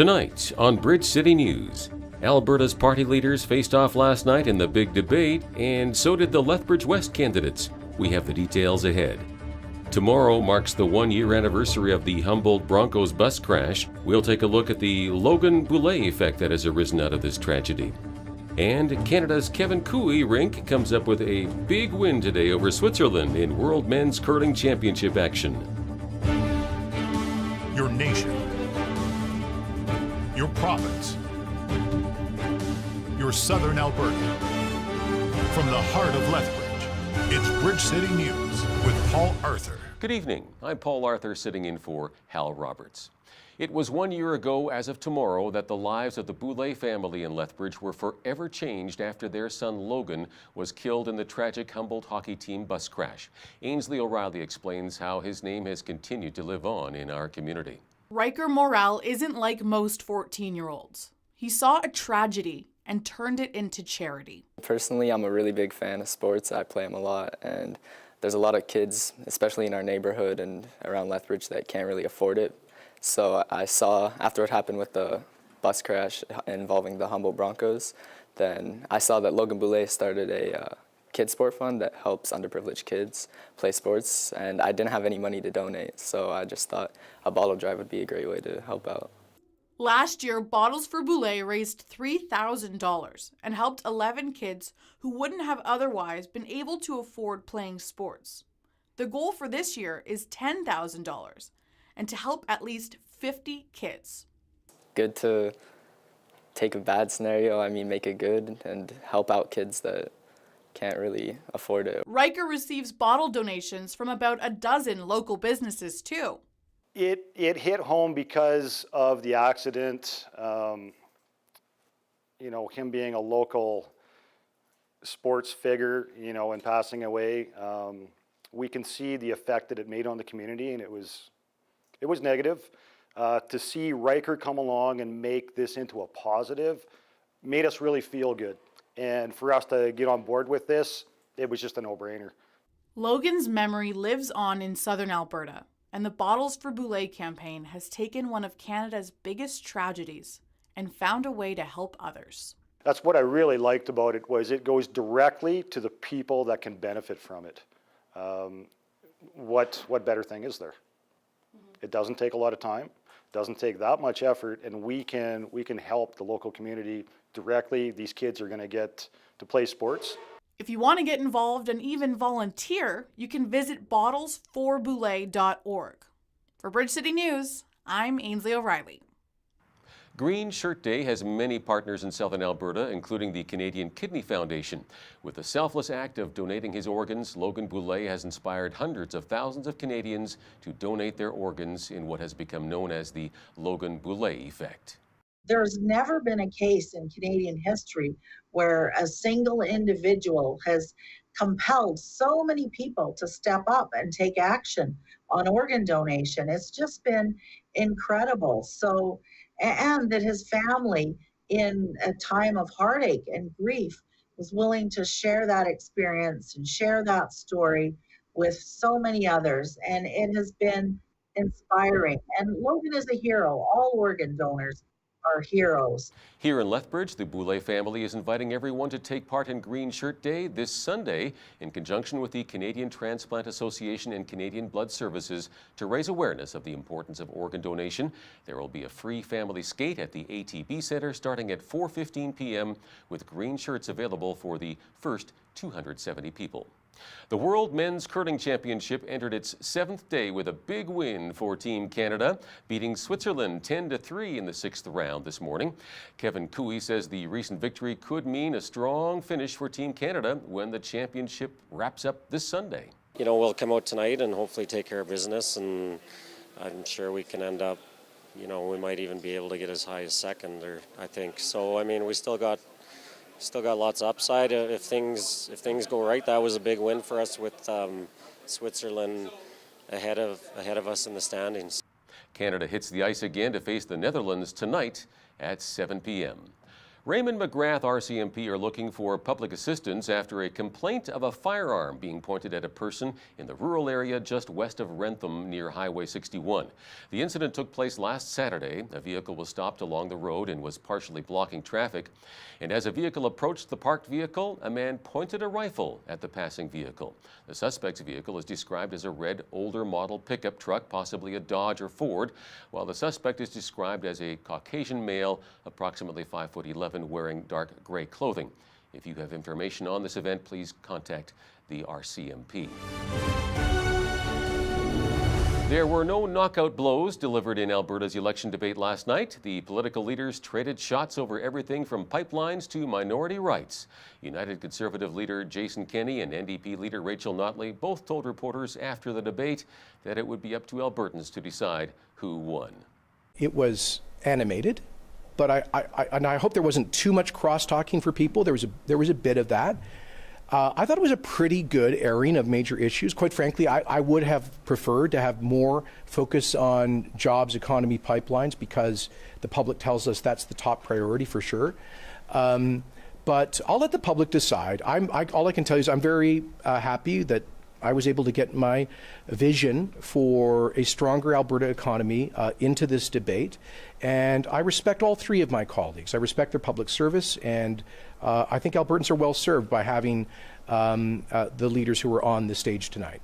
Tonight on Bridge City News, Alberta's party leaders faced off last night in the big debate, and so did the Lethbridge West candidates. We have the details ahead. Tomorrow marks the one-year anniversary of the Humboldt Broncos bus crash. We'll take a look at the Logan Boulet effect that has arisen out of this tragedy. And Canada's Kevin Cooey rink comes up with a big win today over Switzerland in World Men's Curling Championship action. Your nation, your province, your southern Alberta. From the heart of Lethbridge, it's Bridge City News with Paul Arthur. Good evening. I'm Paul Arthur, sitting in for Hal Roberts. It was 1 year ago, as of tomorrow, that the lives of the Boulet family in Lethbridge were forever changed after their son Logan was killed in the tragic Humboldt hockey team bus crash. Ainsley O'Reilly explains how his name has continued to live on in our community. Riker Morrell isn't like most 14-year-olds. He saw a tragedy and turned it into charity. Personally, I'm a really big fan of sports. I play them a lot, and there's a lot of kids, especially in our neighborhood and around Lethbridge, that can't really afford it. So I saw, after it happened with the bus crash involving the Humboldt Broncos, then I saw that Logan Boulet started a kid sport fund that helps underprivileged kids play sports, and I didn't have any money to donate, so I just thought a bottle drive would be a great way to help out. Last year, Bottles for Boulet raised $3,000 and helped 11 kids who wouldn't have otherwise been able to afford playing sports. The goal for this year is $10,000 and to help at least 50 kids. Good to take a bad scenario, make it good and help out kids that can't really afford it. Riker receives bottle donations from about a dozen local businesses too. It hit home because of the accident, him being a local sports figure, and passing away. We can see the effect that it made on the community, and it was negative. To see Riker come along and make this into a positive made us really feel good. And for us to get on board with this, it was just a no-brainer. Logan's memory lives on in southern Alberta, and the Bottles for Boulet campaign has taken one of Canada's biggest tragedies and found a way to help others. That's what I really liked about it, was it goes directly to the people that can benefit from it. What better thing is there? It doesn't take a lot of time, doesn't take that much effort, and we can help the local community directly. These kids are going to get to play sports. If you want to get involved and even volunteer, you can visit bottlesforboulet.org. For Bridge City News, I'm Ainsley O'Reilly. Green Shirt Day has many partners in southern Alberta, including the Canadian Kidney Foundation. With the selfless act of donating his organs, Logan Boulet has inspired hundreds of thousands of Canadians to donate their organs in what has become known as the Logan Boulet effect. There's never been a case in Canadian history where a single individual has compelled so many people to step up and take action on organ donation. It's just been incredible. And that his family, in a time of heartache and grief, was willing to share that experience and share that story with so many others. And it has been inspiring. And Logan is a hero. All organ donors are heroes. Here in Lethbridge, the Boulet family is inviting everyone to take part in Green Shirt Day this Sunday in conjunction with the Canadian Transplant Association and Canadian Blood Services to raise awareness of the importance of organ donation. There will be a free family skate at the ATB Centre starting at 4:15 p.m. with green shirts available for the first 270 people. The World Men's Curling Championship entered its 7th day with a big win for Team Canada, beating Switzerland 10-3 in the 6th round this morning. Kevin Cooey says the recent victory could mean a strong finish for Team Canada when the championship wraps up this Sunday. We'll come out tonight and hopefully take care of business, and I'm sure we can end up, we might even be able to get as high as second, I think. So, we still got lots of upside if things go right. That was a big win for us with Switzerland ahead of us in the standings. Canada hits the ice again to face the Netherlands tonight at 7 p.m. Raymond McGrath, RCMP, are looking for public assistance after a complaint of a firearm being pointed at a person in the rural area just west of Wrentham near Highway 61. The incident took place last Saturday. A vehicle was stopped along the road and was partially blocking traffic. And as a vehicle approached the parked vehicle, a man pointed a rifle at the passing vehicle. The suspect's vehicle is described as a red, older model pickup truck, possibly a Dodge or Ford, while the suspect is described as a Caucasian male, approximately 5'11", wearing dark gray clothing. If you have information on this event, please contact the RCMP. There were no knockout blows delivered in Alberta's election debate last night. The political leaders traded shots over everything from pipelines to minority rights. United Conservative leader Jason Kenney and NDP leader Rachel Notley both told reporters after the debate that it would be up to Albertans to decide who won. It was animated, but I hope there wasn't too much cross-talking for people. There was a bit of that. I thought it was a pretty good airing of major issues. Quite frankly, I would have preferred to have more focus on jobs, economy, pipelines, because the public tells us that's the top priority for sure. But I'll let the public decide. All I can tell you is I'm very happy that I was able to get my vision for a stronger Alberta economy into this debate. And I respect all three of my colleagues. I respect their public service, and I think Albertans are well served by having the leaders who are on the stage tonight.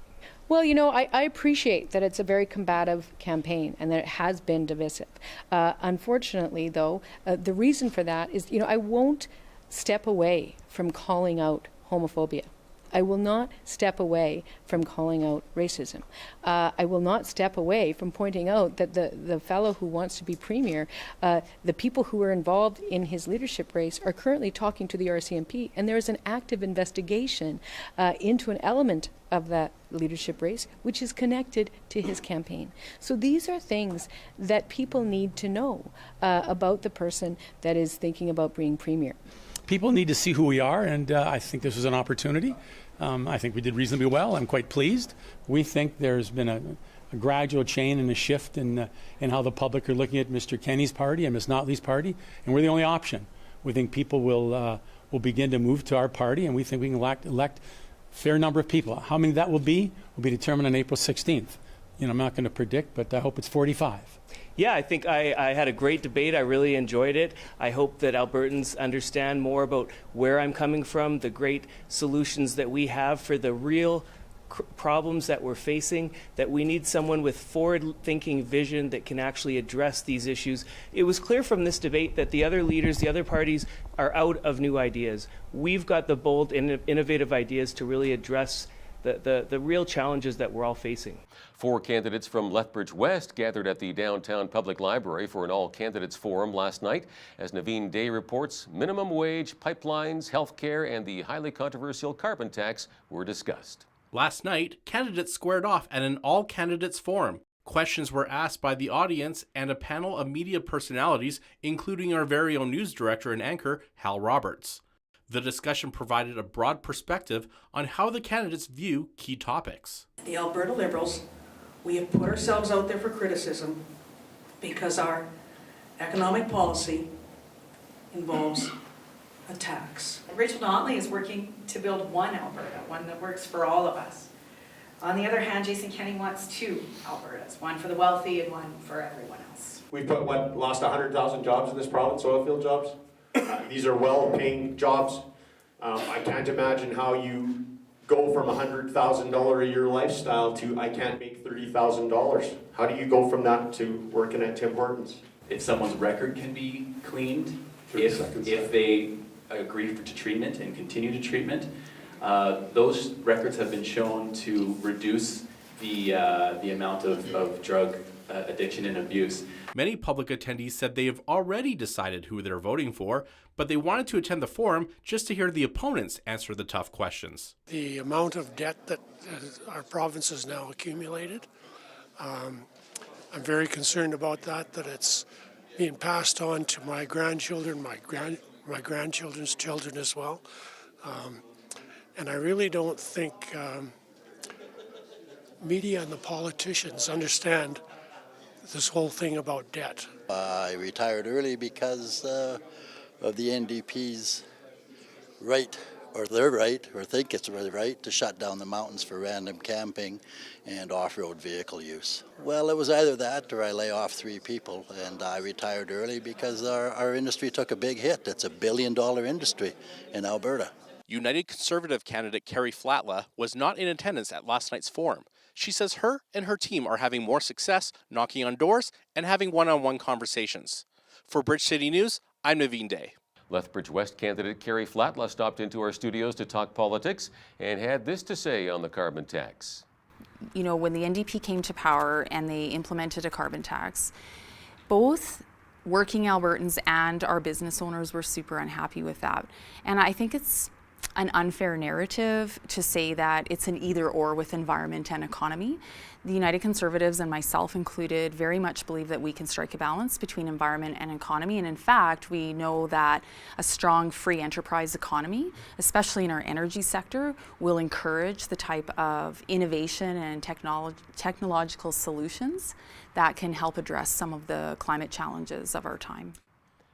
Well, you know, I appreciate that it's a very combative campaign and that it has been divisive. Unfortunately, though, the reason for that is, you know, I won't step away from calling out homophobia. I will not step away from calling out racism. I will not step away from pointing out that the fellow who wants to be premier, the people who are involved in his leadership race are currently talking to the RCMP, and there is an active investigation into an element of that leadership race which is connected to his campaign. So these are things that people need to know about the person that is thinking about being premier. People need to see who we are, and I think this was an opportunity. I think we did reasonably well. I'm quite pleased. We think there's been a gradual change and a shift in how the public are looking at Mr. Kenney's party and Ms. Notley's party, and we're the only option. We think people will begin to move to our party, and we think we can elect a fair number of people. How many that will be determined on April 16th. You know, I'm not going to predict, but I hope it's 45. Yeah, I think I had a great debate. I really enjoyed it. I hope that Albertans understand more about where I'm coming from, the great solutions that we have for the real problems that we're facing, that we need someone with forward-thinking vision that can actually address these issues. It was clear from this debate that the other leaders, the other parties, are out of new ideas. We've got the bold, innovative ideas to really address the real challenges that we're all facing. 4 candidates from Lethbridge West gathered at the downtown public library for an all-candidates forum last night. As Naveen Day reports, minimum wage, pipelines, health care, and the highly controversial carbon tax were discussed. Last night, candidates squared off at an all-candidates forum. Questions were asked by the audience and a panel of media personalities, including our very own news director and anchor, Hal Roberts. The discussion provided a broad perspective on how the candidates view key topics. The Alberta Liberals, we have put ourselves out there for criticism because our economic policy involves a tax. Rachel Notley is working to build one Alberta, one that works for all of us. On the other hand, Jason Kenney wants 2 Albertas, one for the wealthy and one for everyone else. We've lost 100,000 jobs in this province, oil field jobs. These are well-paying jobs. I can't imagine how you go from $100,000 a year lifestyle to I can't make $30,000. How do you go from that to working at Tim Hortons? If someone's record can be cleaned, if they agree to treatment and continue to treatment, those records have been shown to reduce the amount of drug addiction and abuse. Many public attendees said they have already decided who they're voting for, but they wanted to attend the forum just to hear the opponents answer the tough questions. The amount of debt that our province has now accumulated, I'm very concerned about that it's being passed on to my grandchildren, my grandchildren's children as well. And I really don't think media and the politicians understand this whole thing about debt. I retired early because of the NDP's right, or their right, or think it's their right, to shut down the mountains for random camping and off-road vehicle use. Well, it was either that or I lay off 3 people, and I retired early because our industry took a big hit. It's a billion-dollar industry in Alberta. United Conservative candidate Carrie Flatla was not in attendance at last night's forum. She says her and her team are having more success knocking on doors and having one-on-one conversations. For Bridge City News, I'm Naveen Day. Lethbridge West candidate Carrie Flatla stopped into our studios to talk politics and had this to say on the carbon tax. You know, when the NDP came to power and they implemented a carbon tax, both working Albertans and our business owners were super unhappy with that. And I think it's an unfair narrative to say that it's an either or with environment and economy. The United Conservatives, and myself included, very much believe that we can strike a balance between environment and economy. And in fact, we know that a strong free enterprise economy, especially in our energy sector, will encourage the type of innovation and technological solutions that can help address some of the climate challenges of our time.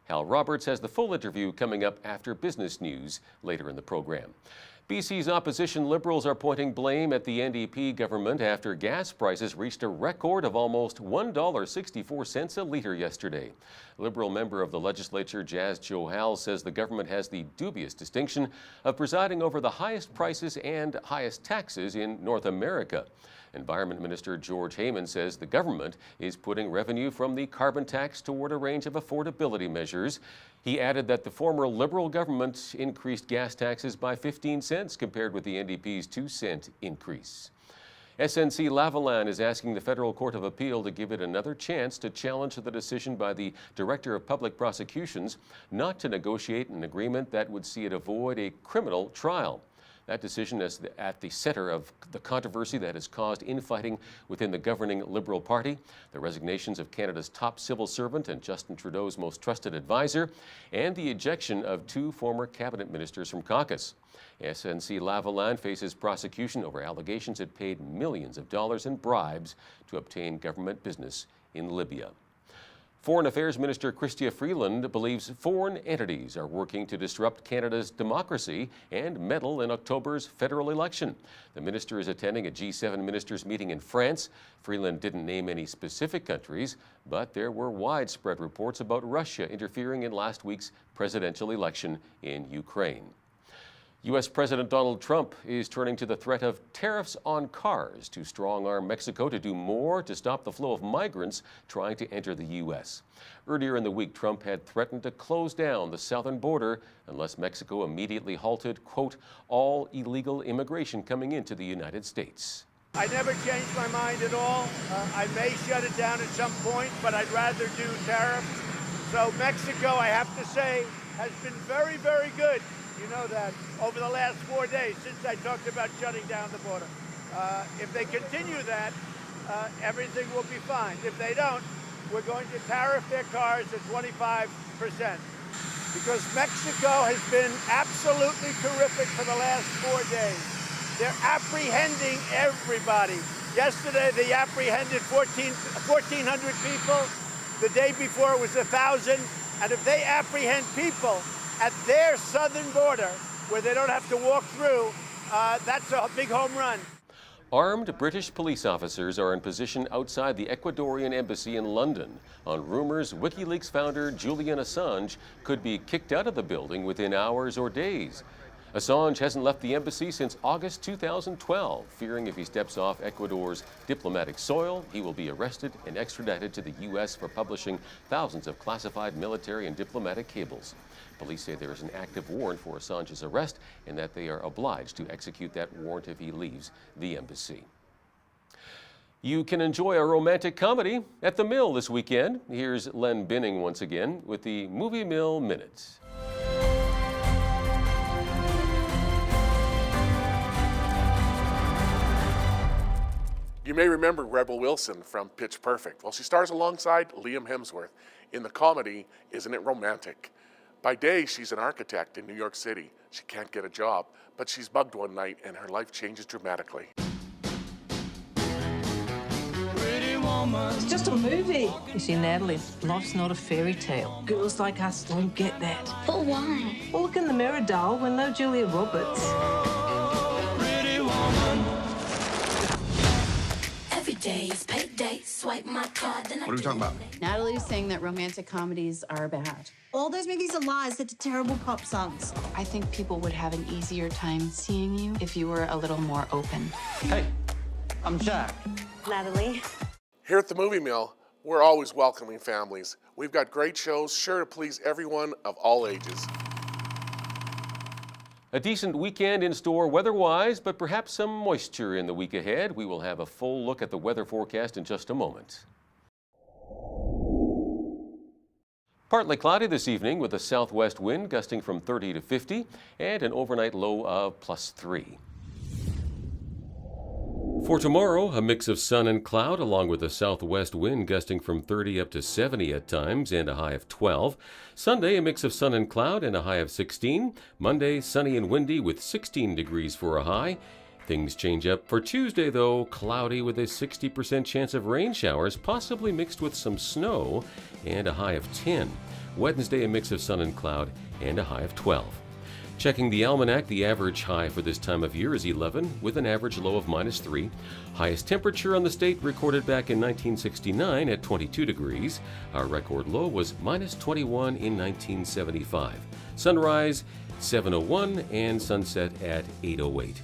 Hal Roberts has the full interview coming up after business news later in the program. BC's opposition Liberals are pointing blame at the NDP government after gas prices reached a record of almost $1.64 a litre yesterday. Liberal member of the legislature Jas Johal says the government has the dubious distinction of presiding over the highest prices and highest taxes in North America. Environment Minister George Heyman says the government is putting revenue from the carbon tax toward a range of affordability measures. He added that the former Liberal government increased gas taxes by 15 cents compared with the NDP's 2-cent increase. SNC Lavalin is asking the Federal Court of Appeal to give it another chance to challenge the decision by the Director of Public Prosecutions not to negotiate an agreement that would see it avoid a criminal trial. That decision is at the center of the controversy that has caused infighting within the governing Liberal Party, the resignations of Canada's top civil servant and Justin Trudeau's most trusted advisor, and the ejection of 2 former cabinet ministers from caucus. SNC Lavalin faces prosecution over allegations it paid millions of dollars in bribes to obtain government business in Libya. Foreign Affairs Minister Chrystia Freeland believes foreign entities are working to disrupt Canada's democracy and meddle in October's federal election. The minister is attending a G7 ministers meeting in France. Freeland didn't name any specific countries, but there were widespread reports about Russia interfering in last week's presidential election in Ukraine. U.S. President Donald Trump is turning to the threat of tariffs on cars to strong-arm Mexico to do more to stop the flow of migrants trying to enter the U.S. Earlier in the week, Trump had threatened to close down the southern border unless Mexico immediately halted, quote, all illegal immigration coming into the United States. I never changed my mind at all. I may shut it down at some point, but I'd rather do tariffs. So Mexico, I have to say, has been very, very good. You know that over the last 4 days since I talked about shutting down the border. If they continue that, everything will be fine. If they don't, we're going to tariff their cars at 25%. Because Mexico has been absolutely terrific for the last 4 days. They're apprehending everybody. Yesterday they apprehended 1,400 people. The day before it was 1,000. And if they apprehend people at their southern border, where they don't have to walk through, that's a big home run. Armed British police officers are in position outside the Ecuadorian embassy in London on rumors WikiLeaks founder Julian Assange could be kicked out of the building within hours or days. Assange hasn't left the embassy since August 2012, fearing if he steps off Ecuador's diplomatic soil, he will be arrested and extradited to the U.S. for publishing thousands of classified military and diplomatic cables. Police say there is an active warrant for Assange's arrest and that they are obliged to execute that warrant if he leaves the embassy. You can enjoy a romantic comedy at the Mill this weekend. Here's Len Binning once again with the Movie Mill Minute. You may remember Rebel Wilson from Pitch Perfect. Well, she stars alongside Liam Hemsworth in the comedy Isn't It Romantic? By day, she's an architect in New York City. She can't get a job, but she's bugged one night and her life changes dramatically. Pretty woman. It's just a movie. You see, Natalie, life's not a fairy tale. Girls like us don't get that. But why? Well, look in the mirror, doll. We're no Julia Roberts. Every day is payday. Swipe my card, then What are we talking about? Natalie's saying that romantic comedies are bad. All those movies are lies. They're terrible pop songs. I think people would have an easier time seeing you if you were a little more open. Hey, I'm Jack. Natalie. Here at the Movie Mill, we're always welcoming families. We've got great shows sure to please everyone of all ages. A decent weekend in store weather-wise, but perhaps some moisture in the week ahead. We will have a full look at the weather forecast in just a moment. Partly cloudy this evening with a southwest wind gusting from 30 to 50 and an overnight low of +3. For tomorrow, a mix of sun and cloud along with a southwest wind gusting from 30 up to 70 at times and a high of 12. Sunday, a mix of sun and cloud and a high of 16. Monday, sunny and windy with 16 degrees for a high. Things change up for Tuesday, though, cloudy with a 60% chance of rain showers, possibly mixed with some snow, and a high of 10. Wednesday, a mix of sun and cloud and a high of 12. Checking the almanac, the average high for this time of year is 11, with an average low of -3. Highest temperature on the state recorded back in 1969 at 22 degrees. Our record low was -21 in 1975. Sunrise, 7:01, and sunset at 8:08.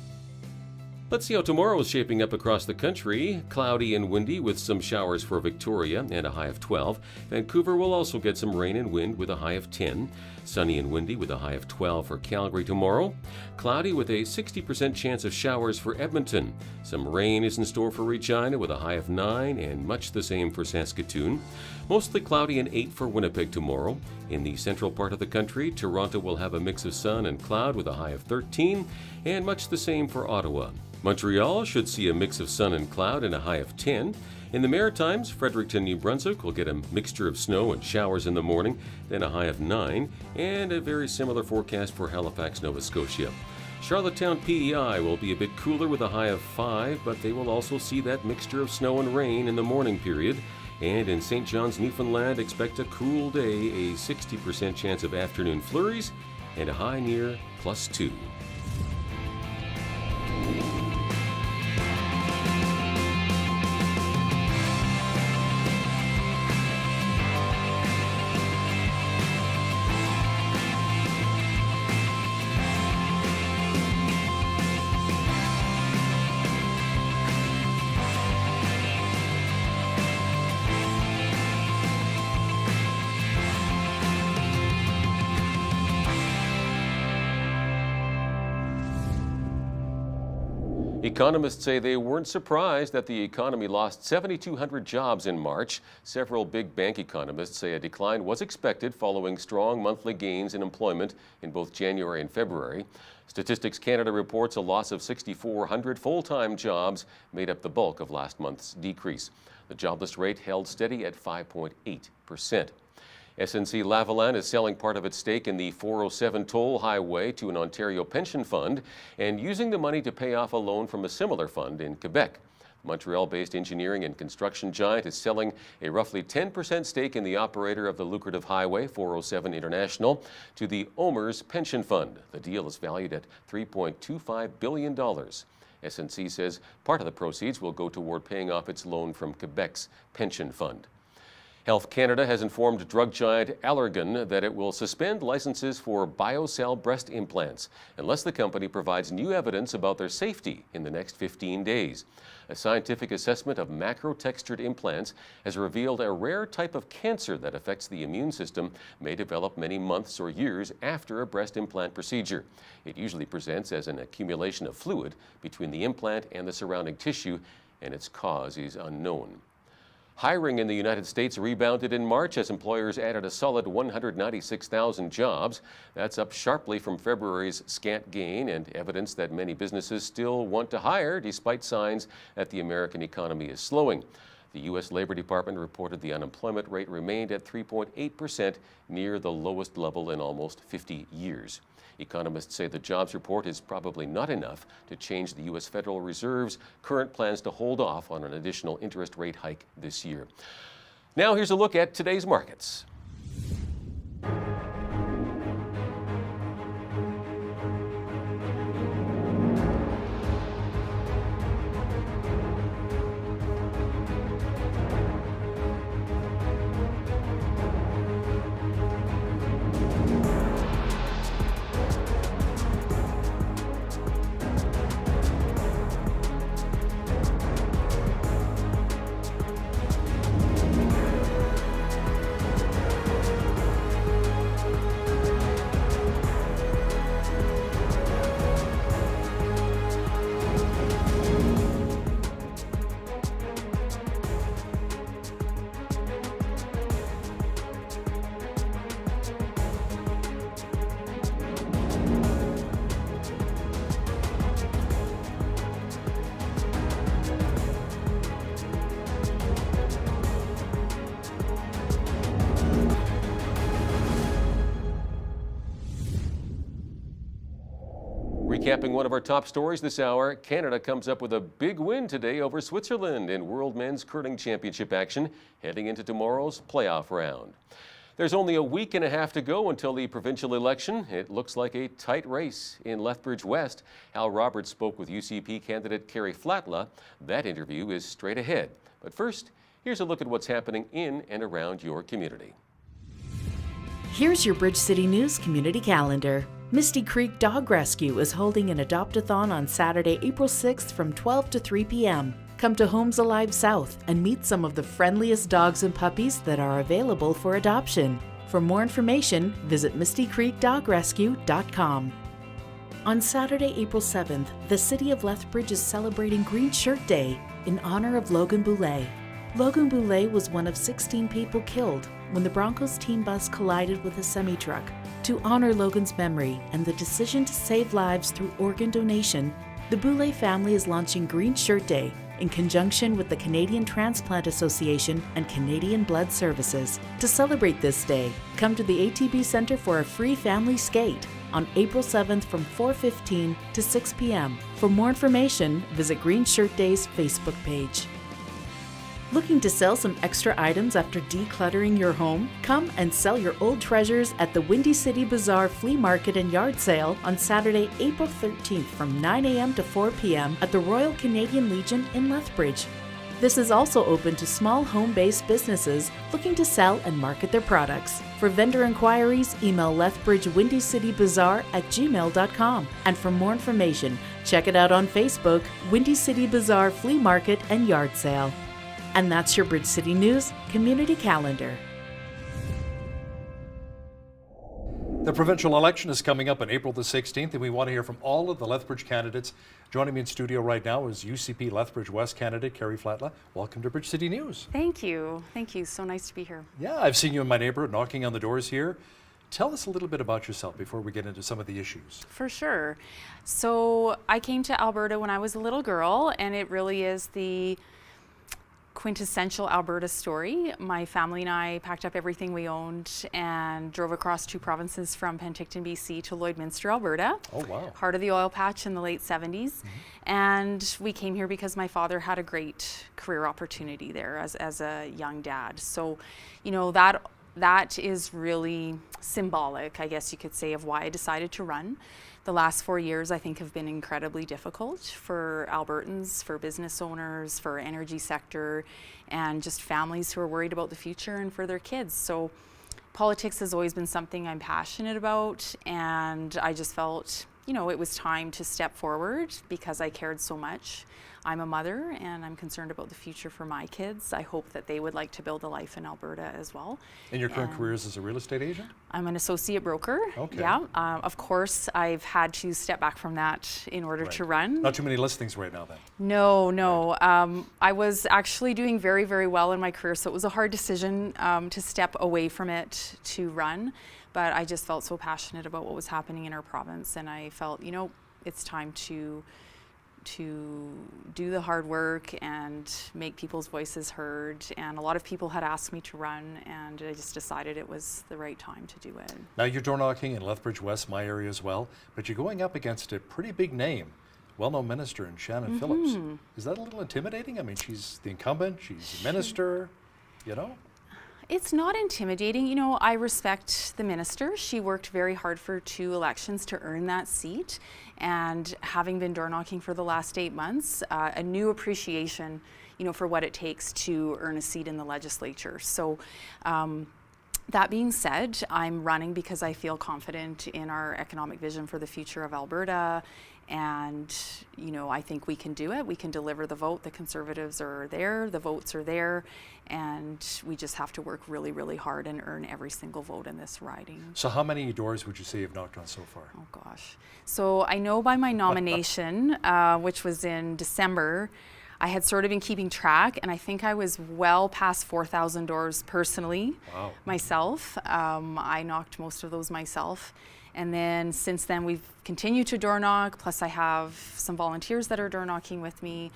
Let's see how tomorrow is shaping up across the country. Cloudy and windy with some showers for Victoria and a high of 12. Vancouver will also get some rain and wind with a high of 10. Sunny and windy with a high of 12 for Calgary tomorrow. Cloudy with a 60% chance of showers for Edmonton. Some rain is in store for Regina with a high of 9 and much the same for Saskatoon. Mostly cloudy and 8 for Winnipeg tomorrow. In the central part of the country, Toronto will have a mix of sun and cloud with a high of 13 and much the same for Ottawa. Montreal should see a mix of sun and cloud and a high of 10. In the Maritimes, Fredericton, New Brunswick will get a mixture of snow and showers in the morning, then a high of 9, and a very similar forecast for Halifax, Nova Scotia. Charlottetown, PEI will be a bit cooler with a high of 5, but they will also see that mixture of snow and rain in the morning period. And in St. John's, Newfoundland, expect a cool day, a 60% chance of afternoon flurries, and a high near +2. Economists say they weren't surprised that the economy lost 7,200 jobs in March. Several big bank economists say a decline was expected following strong monthly gains in employment in both January and February. Statistics Canada reports a loss of 6,400 full-time jobs made up the bulk of last month's decrease. The jobless rate held steady at 5.8%. SNC Lavalin is selling part of its stake in the 407 toll highway to an Ontario pension fund and using the money to pay off a loan from a similar fund in Quebec. Montreal-based engineering and construction giant is selling a roughly 10% stake in the operator of the lucrative highway, 407 International, to the OMERS pension fund. The deal is valued at $3.25 billion. SNC says part of the proceeds will go toward paying off its loan from Quebec's pension fund. Health Canada has informed drug giant Allergan that it will suspend licenses for BioCell breast implants unless the company provides new evidence about their safety in the next 15 days. A scientific assessment of macro-textured implants has revealed a rare type of cancer that affects the immune system may develop many months or years after a breast implant procedure. It usually presents as an accumulation of fluid between the implant and the surrounding tissue, and its cause is unknown. Hiring in the United States rebounded in March as employers added a solid 196,000 jobs. That's up sharply from February's scant gain and evidence that many businesses still want to hire despite signs that the American economy is slowing. The The U.S. Labor Department reported the unemployment rate remained at 3.8%, near the lowest level in almost 50 years. Economists say the jobs report is probably not enough to change the U.S. Federal Reserve's current plans to hold off on an additional interest rate hike this year. Now here's a look at today's markets. Recapping one of our top stories this hour, Canada comes up with a big win today over Switzerland in World Men's Curling Championship action, heading into tomorrow's playoff round. There's only a week and a half to go until the provincial election. It looks like a tight race in Lethbridge West. Hal Roberts spoke with UCP candidate Carrie Flatla. That interview is straight ahead. But first, here's a look at what's happening in and around your community. Here's your Bridge City News community calendar. Misty Creek Dog Rescue is holding an adopt-a-thon on Saturday, April 6th from 12 to 3 p.m. Come to Homes Alive South and meet some of the friendliest dogs and puppies that are available for adoption. For more information, visit mistycreekdogrescue.com. On Saturday, April 7th, the City of Lethbridge is celebrating Green Shirt Day in honor of Logan Boulay. Logan Boulay was one of 16 people killed when the Broncos team bus collided with a semi-truck. To honor Logan's memory and the decision to save lives through organ donation, the Boulay family is launching Green Shirt Day in conjunction with the Canadian Transplant Association and Canadian Blood Services. To celebrate this day, come to the ATB Centre for a free family skate on April 7th from 4:15 to 6 p.m. For more information, visit Green Shirt Day's Facebook page. Looking to sell some extra items after decluttering your home? Come and sell your old treasures at the Windy City Bazaar Flea Market and Yard Sale on Saturday, April 13th from 9 a.m. to 4 p.m. at the Royal Canadian Legion in Lethbridge. This is also open to small home-based businesses looking to sell and market their products. For vendor inquiries, email lethbridgewindycitybazaar@gmail.com. And for more information, check it out on Facebook, Windy City Bazaar Flea Market and Yard Sale. And that's your Bridge City News Community Calendar. The provincial election is coming up on April the 16th, and we want to hear from all of the Lethbridge candidates. Joining me in studio right now is UCP Lethbridge West candidate Carrie Flatla. Welcome to Bridge City News. Thank you. Thank you. So nice to be here. Yeah, I've seen you in my neighborhood knocking on the doors here. Tell us a little bit about yourself before we get into some of the issues. For sure. So I came to Alberta when I was a little girl, and it really is the quintessential Alberta story. My family and I packed up everything we owned and drove across 2 provinces from Penticton, BC to Lloydminster, Alberta. Oh, wow. Heart of the oil patch in the late 70s. Mm-hmm. And we came here because my father had a great career opportunity there as a young dad. So, you know, that is really symbolic, I guess you could say, of why I decided to run. The last 4 years, I think, have been incredibly difficult for Albertans, for business owners, for energy sector, and just families who are worried about the future and for their kids. So politics has always been something I'm passionate about, and I just felt, you know, it was time to step forward because I cared so much. I'm a mother and I'm concerned about the future for my kids. I hope that they would like to build a life in Alberta as well. And your current career is as a real estate agent? I'm an associate broker. Okay. Yeah. Of course, I've had to step back from that in order to run. Not too many listings right now then? No. I was actually doing very, very well in my career, so it was a hard decision to step away from it to run. But I just felt so passionate about what was happening in our province, and I felt, you know, it's time to to do the hard work and make people's voices heard. And a lot of people had asked me to run, and I just decided it was the right time to do it. Now you're door knocking in Lethbridge West, my area as well, but you're going up against a pretty big name, well-known minister in Shannon Phillips. Is that a little intimidating? I mean, she's the incumbent, she's a minister, you know? It's not intimidating. You know, I respect the minister. She worked very hard for 2 elections to earn that seat. And having been door knocking for the last 8 months, a new appreciation, you know, for what it takes to earn a seat in the legislature. So that being said, I'm running because I feel confident in our economic vision for the future of Alberta. And, you know, I think we can do it. We can deliver the vote. The Conservatives are there. The votes are there. And we just have to work really, really hard and earn every single vote in this riding. So how many doors would you say you've knocked on so far? Oh, gosh. So I know by my nomination, which was in December, I had sort of been keeping track, and I think I was well past 4,000 doors personally, myself. I knocked most of those myself. And then since then, we've continued to door knock, plus I have some volunteers that are door knocking with me.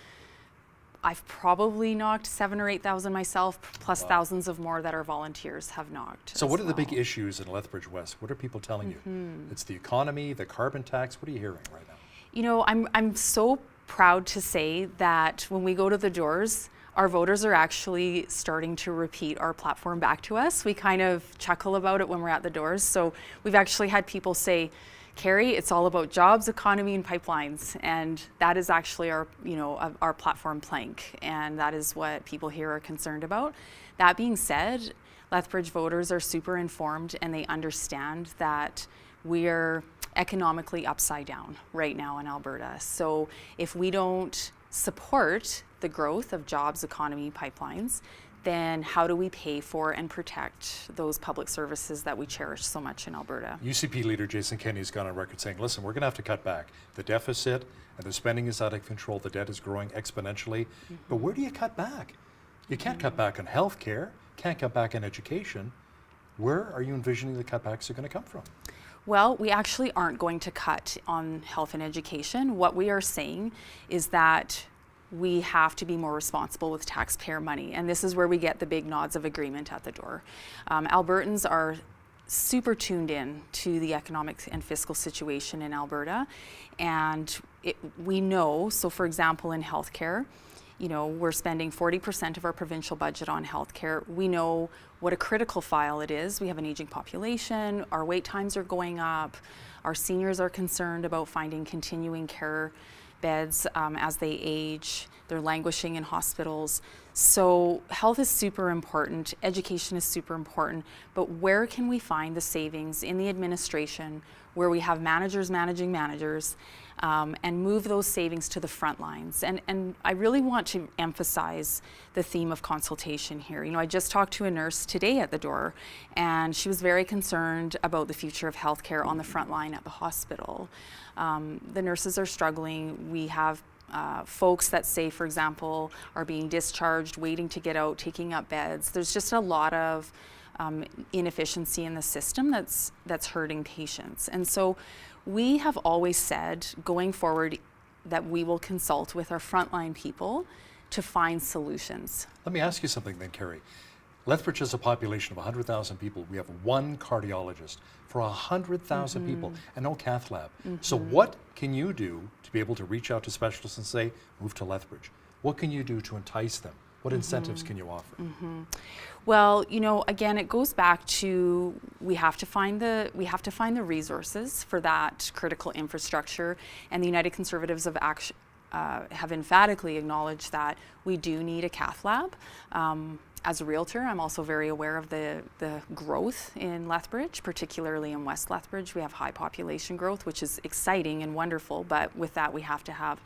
I've probably knocked 7,000 or 8,000 myself, plus thousands of more that our volunteers have knocked. So what are the big issues in Lethbridge West? What are people telling you? It's the economy, the carbon tax. What are you hearing right now? You know, I'm so proud to say that when we go to the doors, our voters are actually starting to repeat our platform back to us. We kind of chuckle about it when we're at the doors. So we've actually had people say, Carrie, it's all about jobs, economy, and pipelines. And that is actually our, you know, our platform plank. And that is what people here are concerned about. That being said, Lethbridge voters are super informed, and they understand that we're economically upside down right now in Alberta. So if we don't support the growth of jobs, economy, pipelines, then how do we pay for and protect those public services that we cherish so much in Alberta? UCP leader Jason Kenney has gone on record saying, listen, we're going to have to cut back. The deficit and the spending is out of control. The debt is growing exponentially. But where do you cut back? You can't cut back on health care, can't cut back on education. Where are you envisioning the cutbacks are going to come from? Well, we actually aren't going to cut on health and education. What we are saying is that we have to be more responsible with taxpayer money. And this is where we get the big nods of agreement at the door. Albertans are super tuned in to the economic and fiscal situation in Alberta. And we know, so for example, in healthcare, you know, we're spending 40% of our provincial budget on healthcare. We know what a critical file it is. We have an aging population, our wait times are going up, our seniors are concerned about finding continuing care beds as they age, they're languishing in hospitals. So health is super important, education is super important, but where can we find the savings in the administration where we have managers managing managers, and move those savings to the front lines? And I really want to emphasize the theme of consultation here. You know, I just talked to a nurse today at the door, and she was very concerned about the future of healthcare on the front line at the hospital. The nurses are struggling. We have folks that say, for example, are being discharged, waiting to get out, taking up beds. There's just a lot of inefficiency in the system that's hurting patients. And so we have always said, going forward, that we will consult with our frontline people to find solutions. Let me ask you something then, Carrie. Lethbridge has a population of 100,000 people. We have one cardiologist for 100,000 people and no cath lab. So what can you do to be able to reach out to specialists and say, move to Lethbridge? What can you do to entice them? What incentives can you offer? Well, you know, again, it goes back to we have to find the resources for that critical infrastructure, and the United Conservatives have emphatically acknowledged that we do need a cath lab. As a realtor, I'm also very aware of the growth in Lethbridge, particularly in West Lethbridge. We have high population growth, which is exciting and wonderful, but with that we have to have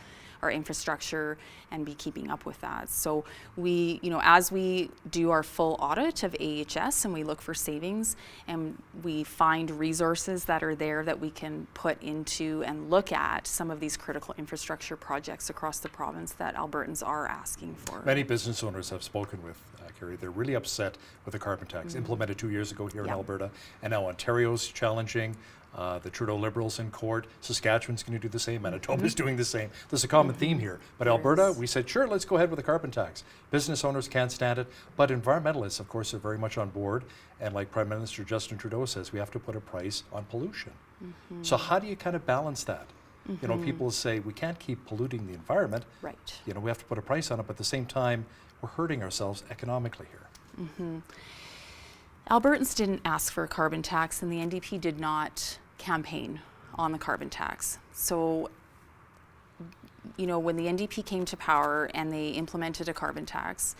our infrastructure and be keeping up with that. So we, you know, as we do our full audit of AHS and we look for savings and we find resources that are there that we can put into and look at some of these critical infrastructure projects across the province that Albertans are asking for. Many business owners have spoken with Carrie. They're really upset with the carbon tax implemented 2 years ago here in Alberta, and now Ontario's challenging. The Trudeau Liberals in court. Saskatchewan's going to do the same. Manitoba's doing the same. There's a common theme here. But Alberta, we said, sure, let's go ahead with the carbon tax. Business owners can't stand it. But environmentalists, of course, are very much on board. And like Prime Minister Justin Trudeau says, we have to put a price on pollution. So how do you kind of balance that? You know, people say we can't keep polluting the environment. Right. You know, we have to put a price on it, but at the same time, we're hurting ourselves economically here. Albertans didn't ask for a carbon tax, and the NDP did not campaign on the carbon tax. So, you know, when the NDP came to power and they implemented a carbon tax,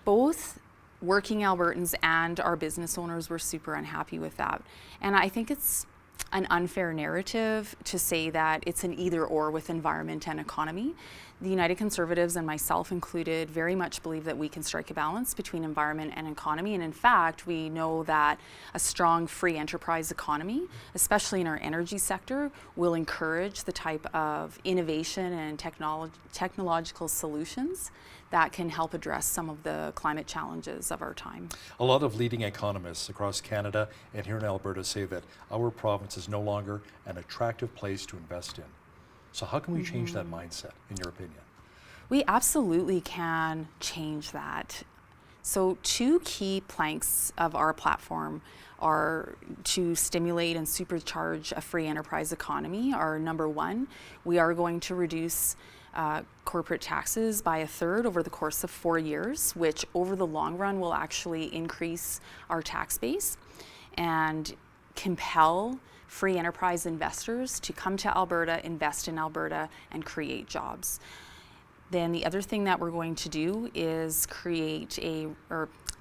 both working Albertans and our business owners were super unhappy with that. And I think it's an unfair narrative to say that it's an either or with environment and economy. The United Conservatives, and myself included, very much believe that we can strike a balance between environment and economy. And in fact, we know that a strong free enterprise economy, especially in our energy sector, will encourage the type of innovation and technological solutions that can help address some of the climate challenges of our time. A lot of leading economists across Canada and here in Alberta say that our province is no longer an attractive place to invest in. So how can we change that mindset, in your opinion? We absolutely can change that. So 2 key planks of our platform are to stimulate and supercharge a free enterprise economy. Are number 1, we are going to reduce corporate taxes by 1/3 over the course of 4 years, which over the long run will actually increase our tax base and compel free enterprise investors to come to Alberta, invest in Alberta, and create jobs. Then the other thing that we're going to do is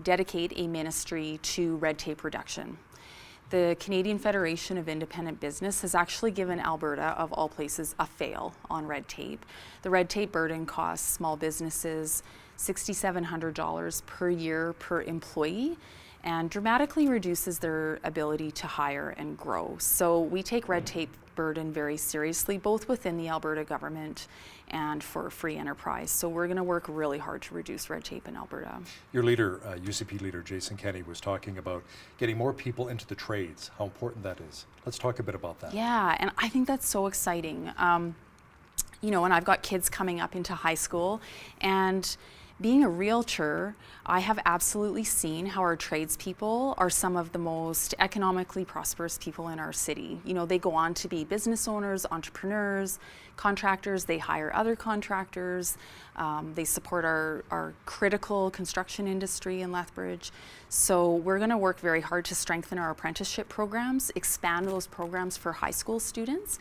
dedicate a ministry to red tape reduction. The Canadian Federation of Independent Business has actually given Alberta, of all places, a fail on red tape. The red tape burden costs small businesses $6,700 per year per employee, and dramatically reduces their ability to hire and grow. So we take red tape burden very seriously, both within the Alberta government and for free enterprise. So we're going to work really hard to reduce red tape in Alberta. Your leader, UCP leader Jason Kenney, was talking about getting more people into the trades, how important that is. Let's talk a bit about that. Yeah, and I think that's so exciting. You know, and I've got kids coming up into high school, and being a realtor, I have absolutely seen how our tradespeople are some of the most economically prosperous people in our city. You know, they go on to be business owners, entrepreneurs, contractors, they hire other contractors, they support our critical construction industry in Lethbridge. So we're going to work very hard to strengthen our apprenticeship programs, expand those programs for high school students.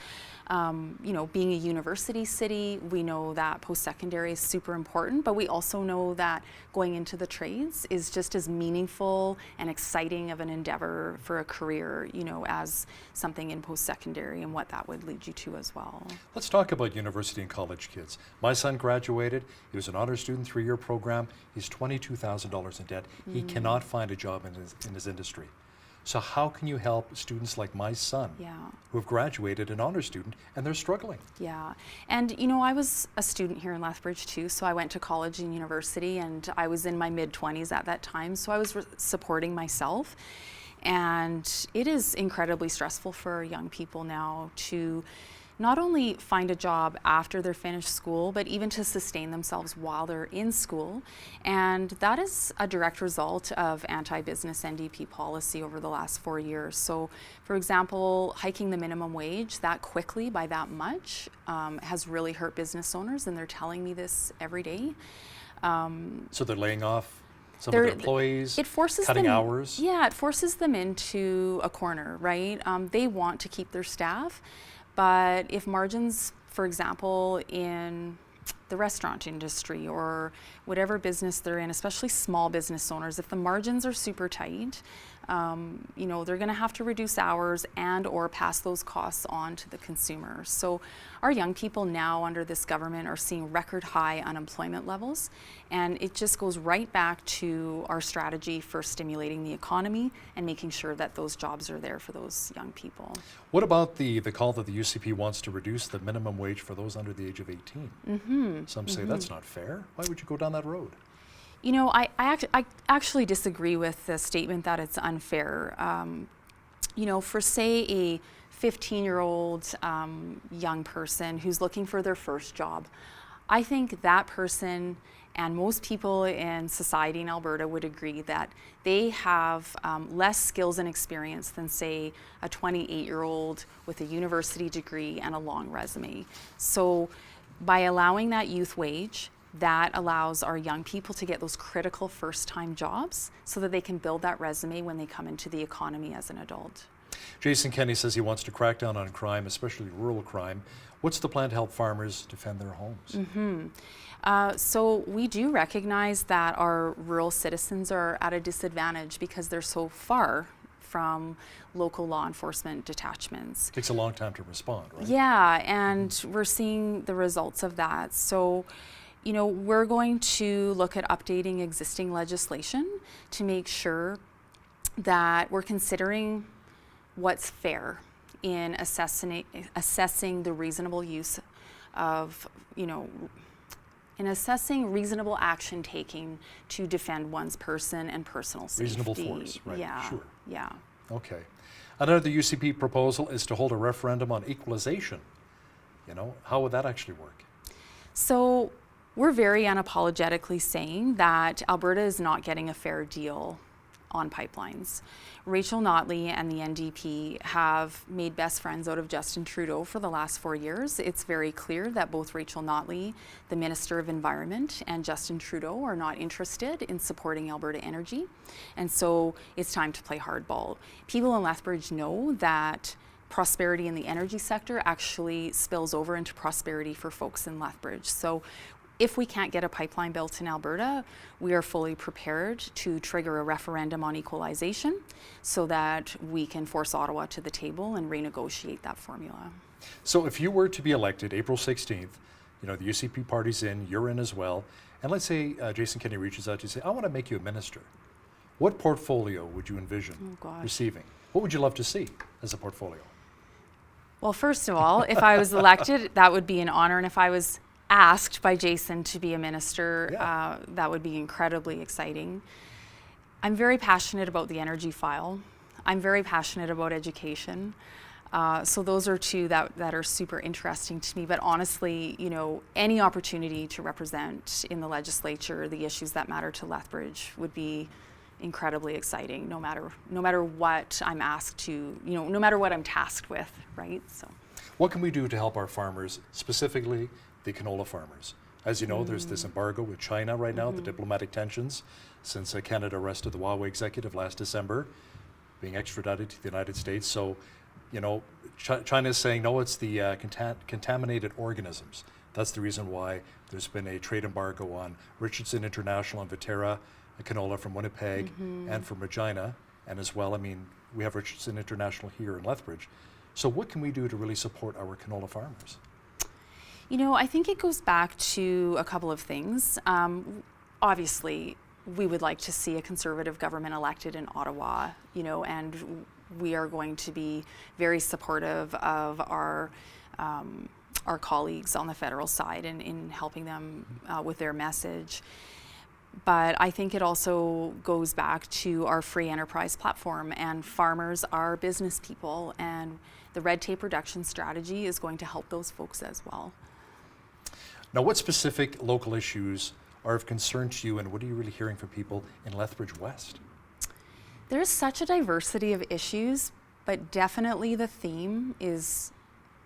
You know, being a university city, we know that post-secondary is super important, but we also know that going into the trades is just as meaningful and exciting of an endeavor for a career, you know, as something in post-secondary and what that would lead you to as well. Let's talk about university and college kids. My son graduated. He was an honor student, 3-year program. He's $22,000 in debt. He cannot find a job in his industry. So how can you help students like my son who have graduated, an honor student, and they're struggling? Yeah, and you know, I was a student here in Lethbridge too, so I went to college and university, and I was in my mid-20s at that time, so I was supporting myself. And it is incredibly stressful for young people now to not only find a job after they're finished school, but even to sustain themselves while they're in school. And that is a direct result of anti-business NDP policy over the last 4 years. So, for example, hiking the minimum wage that quickly by that much has really hurt business owners, and they're telling me this every day. So they're laying off some of their employees, cutting hours? Yeah, it forces them into a corner, right? They want to keep their staff, but if margins, for example, in the restaurant industry or whatever business they're in, especially small business owners, if the margins are super tight, you know, they're going to have to reduce hours and or pass those costs on to the consumer. So our young people now under this government are seeing record high unemployment levels, and it just goes right back to our strategy for stimulating the economy and making sure that those jobs are there for those young people. What about the call that the UCP wants to reduce the minimum wage for those under the age of 18? Some say that's not fair. Why would you go down that road? You know, I actually disagree with the statement that it's unfair. You know, for say a 15-year-old young person who's looking for their first job. I think that person and most people in society in Alberta would agree that they have less skills and experience than, say, a 28-year-old with a university degree and a long resume. So by allowing that youth wage, that allows our young people to get those critical first-time jobs so that they can build that resume when they come into the economy as an adult. Jason Kenney says he wants to crack down on crime, especially rural crime. What's the plan to help farmers defend their homes? So we do recognize that our rural citizens are at a disadvantage because they're so far from local law enforcement detachments. Takes a long time to respond, right? Yeah, and we're seeing the results of that. So, you know, we're going to look at updating existing legislation to make sure that we're considering what's fair in assessing the reasonable use of, in assessing reasonable action taking to defend one's person and personal safety. Reasonable force, right? Yeah, Sure. yeah. Okay. Another UCP proposal is to hold a referendum on equalization. How would that actually work? So we're very unapologetically saying that Alberta is not getting a fair deal on pipelines. Rachel Notley and the NDP have made best friends out of Justin Trudeau for the last 4 years. It's very clear that both Rachel Notley, the Minister of Environment, and Justin Trudeau are not interested in supporting Alberta energy. And so it's time to play hardball. People in Lethbridge know that prosperity in the energy sector actually spills over into prosperity for folks in Lethbridge. So if we can't get a pipeline built in Alberta, we are fully prepared to trigger a referendum on equalization so that we can force Ottawa to the table and renegotiate that formula. So if you were to be elected April 16th, the UCP party's in, you're in as well, and let's say Jason Kenney reaches out to you and say, I want to make you a minister. What portfolio would you envision receiving? What would you love to see as a portfolio? Well, first of all, if I was elected, that would be an honor, and if I was asked by Jason to be a minister, that would be incredibly exciting. I'm very passionate about the energy file. I'm very passionate about education. So those are two that are super interesting to me. But honestly, any opportunity to represent in the legislature the issues that matter to Lethbridge would be incredibly exciting, no matter what I'm asked to, no matter what I'm tasked with, right? So, what can we do to help our farmers, specifically the canola farmers? As you know, there's this embargo with China right now, the diplomatic tensions since Canada arrested the Huawei executive last December, being extradited to the United States. So, China is saying, no, it's the contaminated organisms. That's the reason why there's been a trade embargo on Richardson International and Viterra canola from Winnipeg and from Regina. And as well, we have Richardson International here in Lethbridge. So what can we do to really support our canola farmers? I think it goes back to a couple of things. Obviously, we would like to see a Conservative government elected in Ottawa, and we are going to be very supportive of our colleagues on the federal side in helping them with their message. But I think it also goes back to our free enterprise platform, and farmers are business people, and the red tape reduction strategy is going to help those folks as well. Now, what specific local issues are of concern to you, and what are you really hearing from people in Lethbridge West? There's such a diversity of issues, but definitely the theme is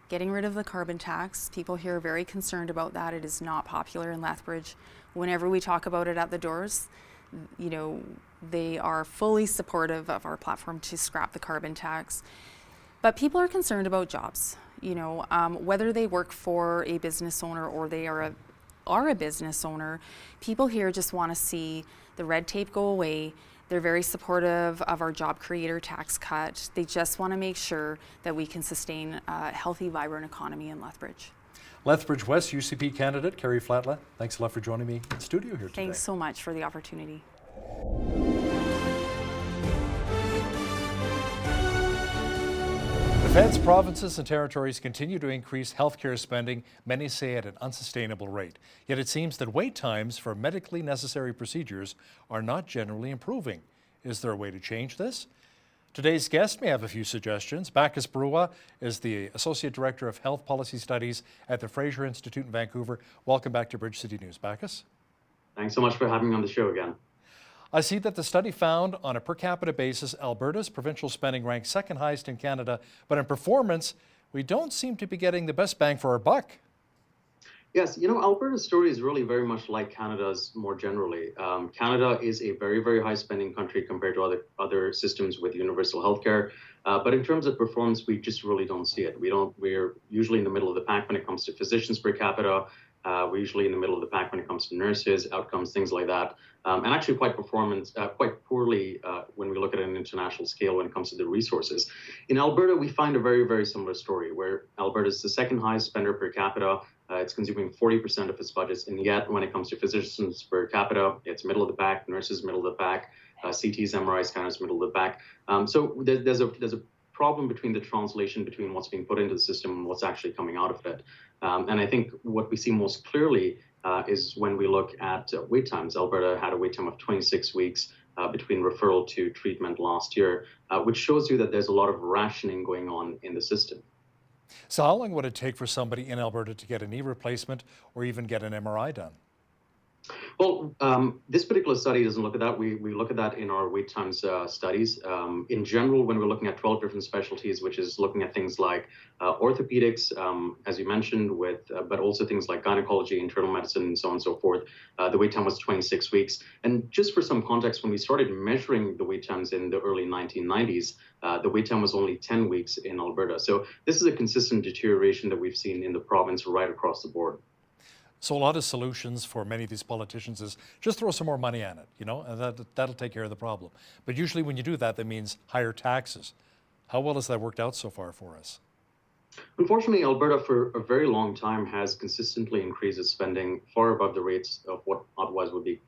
getting rid of the carbon tax. People here are very concerned about that. It is not popular in Lethbridge. Whenever we talk about it at the doors, they are fully supportive of our platform to scrap the carbon tax. But people are concerned about jobs. Whether they work for a business owner or they are a business owner, people here just want to see the red tape go away. They're very supportive of our job creator tax cut. They just want to make sure that we can sustain a healthy, vibrant economy in Lethbridge. Lethbridge West UCP candidate Carrie Flatla, thanks a lot for joining me in studio here today. Thanks so much for the opportunity. The feds, provinces and territories continue to increase healthcare spending, many say at an unsustainable rate. Yet it seems that wait times for medically necessary procedures are not generally improving. Is there a way to change this? Today's guest may have a few suggestions. Bacchus Brua is the Associate Director of Health Policy Studies at the Fraser Institute in Vancouver. Welcome back to Bridge City News. Bacchus. Thanks so much for having me on the show again. I see that the study found on a per capita basis, Alberta's provincial spending ranks second highest in Canada, but in performance, we don't seem to be getting the best bang for our buck. Yes, Alberta's story is really very much like Canada's more generally. Canada is a very, very high spending country compared to other systems with universal healthcare. But in terms of performance, we just really don't see it. We're usually in the middle of the pack when it comes to physicians per capita. We're usually in the middle of the pack when it comes to nurses, outcomes, things like that. And actually quite poorly when we look at an international scale when it comes to the resources. In Alberta, we find a very, very similar story where Alberta is the second highest spender per capita. It's consuming 40% of its budgets, and yet when it comes to physicians per capita, it's middle of the pack, nurses middle of the pack, CTs, MRI scanners middle of the pack. So there's a problem between the translation between what's being put into the system and what's actually coming out of it. And I think what we see most clearly is when we look at wait times. Alberta had a wait time of 26 weeks between referral to treatment last year, which shows you that there's a lot of rationing going on in the system. So how long would it take for somebody in Alberta to get a knee replacement or even get an MRI done? Well, this particular study doesn't look at that. We look at that in our wait times studies. In general, when we're looking at 12 different specialties, which is looking at things like orthopedics, as you mentioned, but also things like gynecology, internal medicine, and so on and so forth, the wait time was 26 weeks. And just for some context, when we started measuring the wait times in the early 1990s, the wait time was only 10 weeks in Alberta. So this is a consistent deterioration that we've seen in the province right across the board. So a lot of solutions for many of these politicians is just throw some more money at it, and that'll take care of the problem. But usually when you do that, that means higher taxes. How well has that worked out so far for us? Unfortunately, Alberta for a very long time has consistently increased its spending far above the rates of what otherwise would be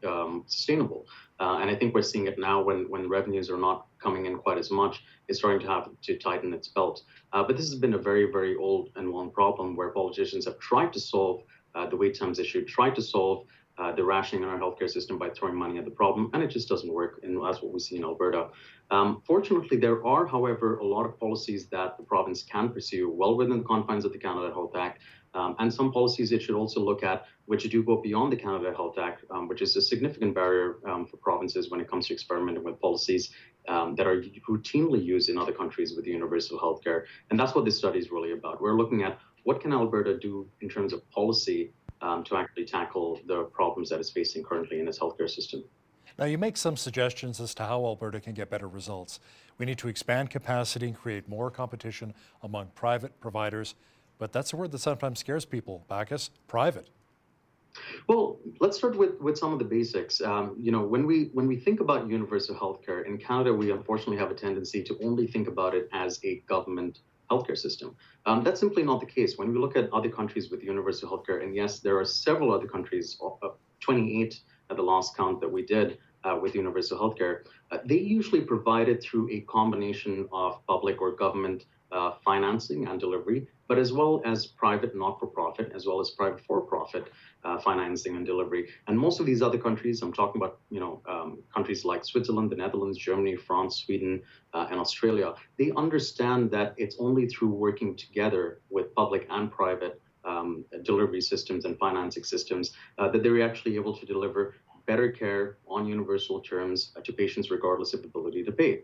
sustainable. And I think we're seeing it now when revenues are not coming in quite as much, it's starting to have to tighten its belt. But this has been a very, very old and long problem where politicians have tried to solve the wait times issue, tried to solve the rationing in our healthcare system by throwing money at the problem, and it just doesn't work, and that's what we see in Alberta. Fortunately, there are, however, a lot of policies that the province can pursue well within the confines of the Canada Health Act, and some policies it should also look at which do go beyond the Canada Health Act, which is a significant barrier for provinces when it comes to experimenting with policies that are routinely used in other countries with universal healthcare. And that's what this study is really about. We're looking at what can Alberta do in terms of policy to actually tackle the problems that it's facing currently in its healthcare system. Now, you make some suggestions as to how Alberta can get better results. We need to expand capacity and create more competition among private providers, but that's a word that sometimes scares people. Bacchus, private. Well, let's start with some of the basics. When we think about universal healthcare in Canada, we unfortunately have a tendency to only think about it as a government healthcare system. That's simply not the case. When we look at other countries with universal healthcare, and yes, there are several other countries, 28 at the last count that we did with universal healthcare, they usually provide it through a combination of public or government financing and delivery, but as well as private not-for-profit, as well as private for-profit financing and delivery. And most of these other countries, I'm talking about, countries like Switzerland, the Netherlands, Germany, France, Sweden, and Australia, they understand that it's only through working together with public and private delivery systems and financing systems that they're actually able to deliver better care on universal terms to patients regardless of ability to pay.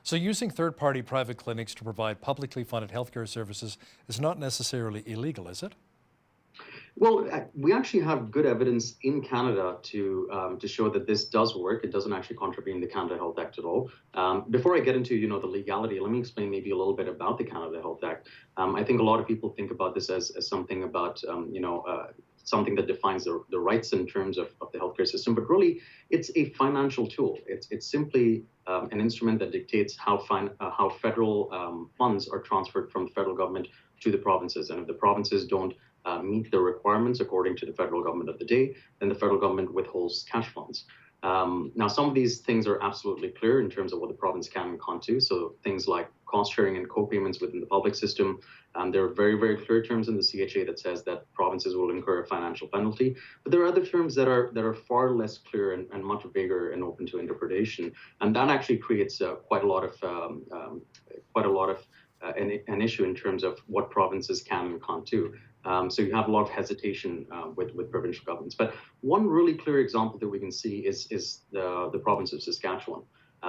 So using third-party private clinics to provide publicly funded healthcare services is not necessarily illegal, is it? Well, we actually have good evidence in Canada to show that this does work. It doesn't actually contravene the Canada Health Act at all. Before I get into the legality, let me explain maybe a little bit about the Canada Health Act. I think a lot of people think about this as something about something that defines the rights in terms of the healthcare system, but really it's a financial tool. It's simply an instrument that dictates how federal funds are transferred from the federal government to the provinces. And if the provinces don't meet the requirements according to the federal government of the day, then the federal government withholds cash funds. Now, some of these things are absolutely clear in terms of what the province can and can't do. So things like cost sharing and co-payments within the public system. There are very, very clear terms in the CHA that says that provinces will incur a financial penalty. But there are other terms that are far less clear and much bigger and open to interpretation. And that actually creates quite a lot of an issue in terms of what provinces can and can't do. So you have a lot of hesitation with provincial governments. But one really clear example that we can see is the province of Saskatchewan.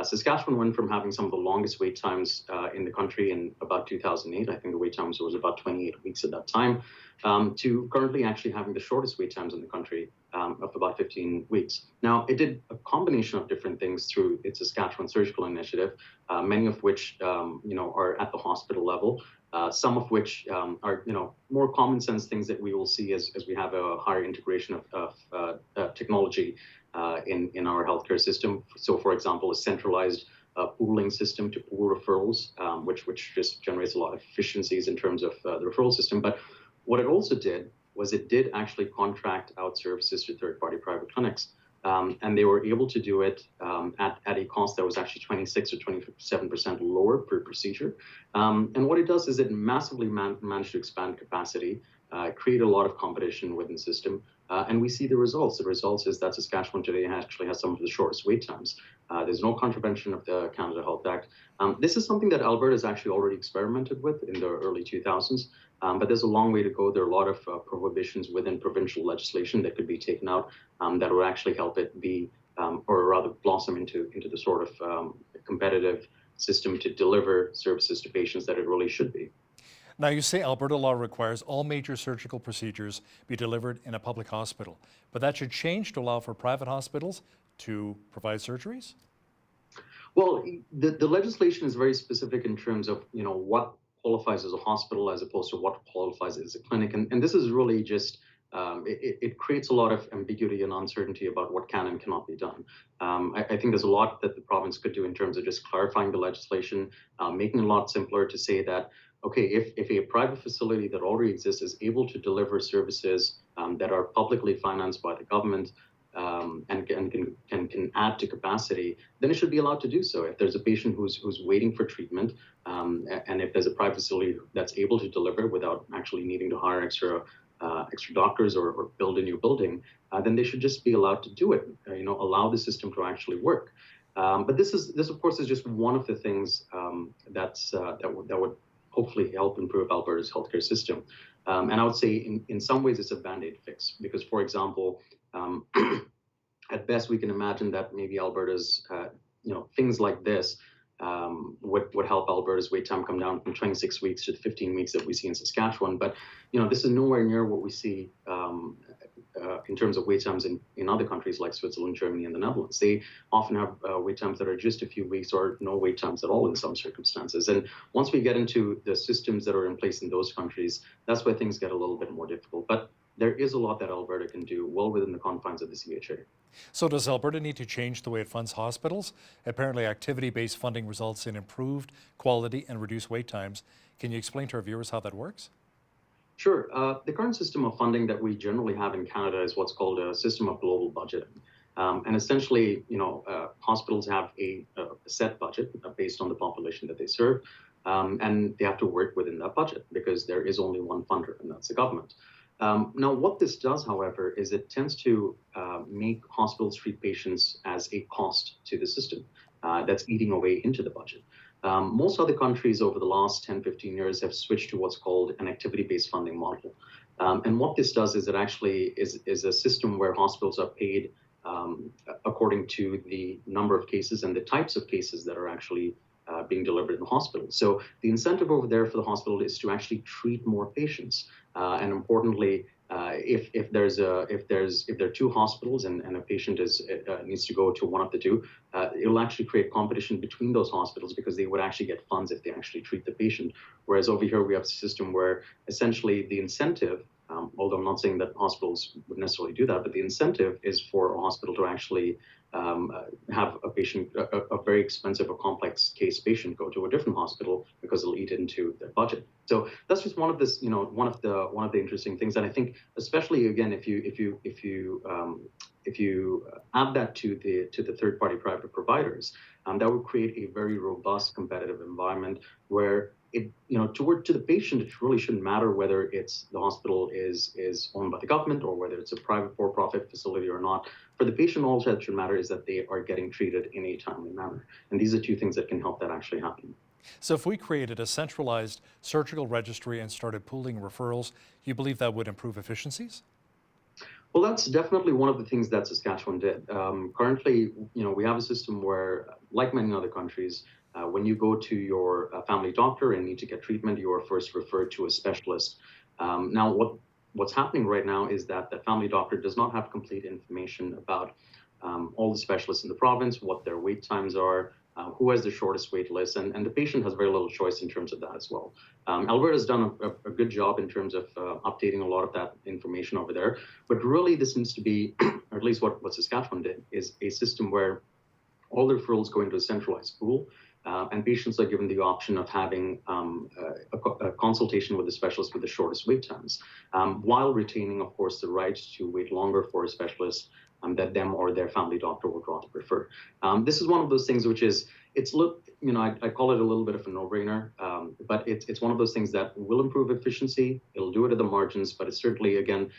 Saskatchewan went from having some of the longest wait times in the country in about 2008. I think the wait times was about 28 weeks at that time, to currently actually having the shortest wait times in the country of about 15 weeks. Now, it did a combination of different things through its Saskatchewan Surgical Initiative, many of which are at the hospital level. Some of which are, more common sense things that we will see as we have a higher integration of technology in our healthcare system. So, for example, a centralized pooling system to pool referrals, which just generates a lot of efficiencies in terms of the referral system. But what it also did was it did actually contract out services to third-party private clinics. And they were able to do it at a cost that was actually 26 or 27% lower per procedure. And what it does is it massively managed to expand capacity, create a lot of competition within the system. And we see the results. The results is that Saskatchewan today actually has some of the shortest wait times. There's no contravention of the Canada Health Act. This is something that Alberta has actually already experimented with in the early 2000s. But there's a long way to go. There are a lot of prohibitions within provincial legislation that could be taken out that would actually help it be, or rather blossom into the sort of competitive system to deliver services to patients that it really should be. Now, you say Alberta law requires all major surgical procedures be delivered in a public hospital, but that should change to allow for private hospitals to provide surgeries? Well, the legislation is very specific in terms of, what qualifies as a hospital as opposed to what qualifies as a clinic. And this is really just, it creates a lot of ambiguity and uncertainty about what can and cannot be done. I think there's a lot that the province could do in terms of just clarifying the legislation, making it a lot simpler to say that, okay, if a private facility that already exists is able to deliver services that are publicly financed by the government, and can add to capacity, then it should be allowed to do so. If there's a patient who's waiting for treatment, and if there's a private facility that's able to deliver without actually needing to hire extra doctors or build a new building, then they should just be allowed to do it. Allow the system to actually work. But this of course is just one of the things that would hopefully help improve Alberta's healthcare system. And I would say in some ways it's a Band-Aid fix because, for example, at best we can imagine that maybe Alberta's, things like this would help Alberta's wait time come down from 26 weeks to 15 weeks that we see in Saskatchewan. But, this is nowhere near what we see in terms of wait times in other countries like Switzerland, Germany, and the Netherlands. They often have wait times that are just a few weeks or no wait times at all in some circumstances. And once we get into the systems that are in place in those countries, that's where things get a little bit more difficult. But there is a lot that Alberta can do well within the confines of the CHA. So does Alberta need to change the way it funds hospitals? Apparently activity-based funding results in improved quality and reduced wait times. Can you explain to our viewers how that works? Sure. The current system of funding that we generally have in Canada is what's called a system of global budgeting. And essentially, hospitals have a set budget based on the population that they serve, and they have to work within that budget because there is only one funder, and that's the government. Now, what this does, however, is it tends to make hospitals treat patients as a cost to the system that's eating away into the budget. Most other countries over the last 10, 15 years have switched to what's called an activity-based funding model. And what this does is it actually is a system where hospitals are paid according to the number of cases and the types of cases that are actually being delivered in the hospital. So the incentive over there for the hospital is to actually treat more patients. And importantly, if there are two hospitals and a patient needs to go to one of the two, it'll actually create competition between those hospitals because they would actually get funds if they actually treat the patient. Whereas over here we have a system where essentially the incentive, although I'm not saying that hospitals would necessarily do that, but the incentive is for a hospital to actually have a a very expensive or complex case patient go to a different hospital because it'll eat into their budget. So that's just one of one of the interesting things. And I think, especially again, if you add that to the third-party private providers, that would create a very robust competitive environment where to the patient, it really shouldn't matter whether the hospital is owned by the government or whether it's a private for-profit facility or not. For the patient, all that should matter is that they are getting treated in a timely manner. And these are two things that can help that actually happen. So if we created a centralized surgical registry and started pooling referrals, you believe that would improve efficiencies? Well, that's definitely one of the things that Saskatchewan did. Currently, we have a system where, like many other countries, when you go to your family doctor and need to get treatment, you are first referred to a specialist. Now, what's happening right now is that the family doctor does not have complete information about all the specialists in the province, what their wait times are, who has the shortest wait list, and the patient has very little choice in terms of that as well. Alberta's done a good job in terms of updating a lot of that information over there, but really this needs to be, or at least what Saskatchewan did, is a system where all the referrals go into a centralized pool, and patients are given the option of having a consultation with a specialist with the shortest wait times, while retaining, of course, the right to wait longer for a specialist that them or their family doctor would rather prefer. This is one of those things which is, I call it a little bit of a no-brainer, but it's one of those things that will improve efficiency. It'll do it at the margins, but it's certainly, again,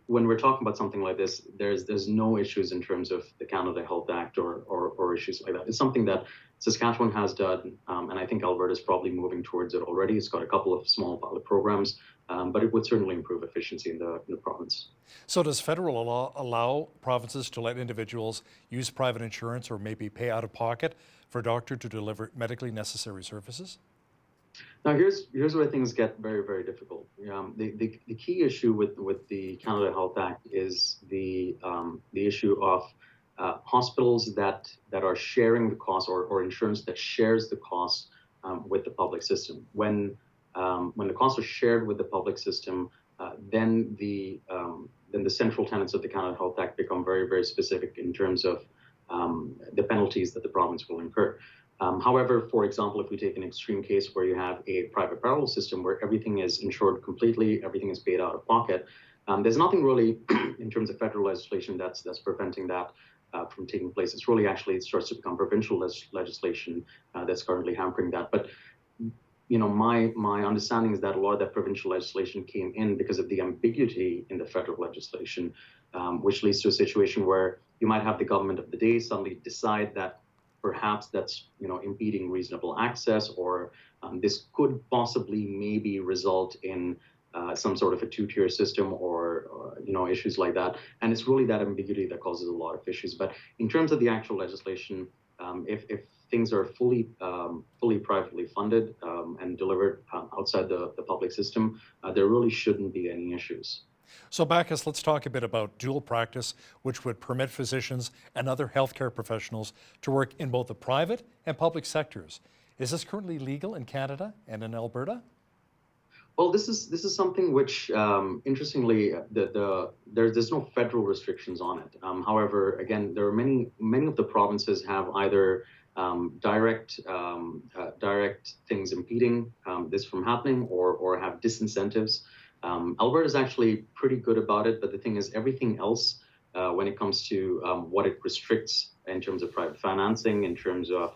when we're talking about something like this, there's no issues in terms of the Canada Health Act or issues like that. It's something that Saskatchewan has done, and I think Alberta is probably moving towards it already. It's got a couple of small pilot programs, but it would certainly improve efficiency in the province. So does federal law allow provinces to let individuals use private insurance or maybe pay out of pocket for a doctor to deliver medically necessary services? Now, here's where things get very, very difficult. The key issue with the Canada Health Act is the issue of hospitals that are sharing the cost, or insurance that shares the cost with the public system. When the costs are shared with the public system, then the central tenets of the Canada Health Act become very, very specific in terms of the penalties that the province will incur. However, for example, if we take an extreme case where you have a private parallel system where everything is insured completely, everything is paid out of pocket, there's nothing really in terms of federal legislation that's preventing that from taking place. It's really it starts to become provincial legislation that's currently hampering that. But my understanding is that a lot of that provincial legislation came in because of the ambiguity in the federal legislation, which leads to a situation where you might have the government of the day suddenly decide that perhaps that's impeding reasonable access, or this could possibly maybe result in some sort of a two-tier system or issues like that. And it's really that ambiguity that causes a lot of issues. But in terms of the actual legislation, if things are fully privately funded and delivered outside the public system, there really shouldn't be any issues. So Bacchus, let's talk a bit about dual practice, which would permit physicians and other healthcare professionals to work in both the private and public sectors. Is this currently legal in Canada and in Alberta? Well, this is something which, interestingly, there's no federal restrictions on it. However, again, there are many of the provinces have either direct things impeding this from happening, or have disincentives. Alberta is actually pretty good about it, but the thing is, everything else, when it comes to what it restricts in terms of private financing, in terms of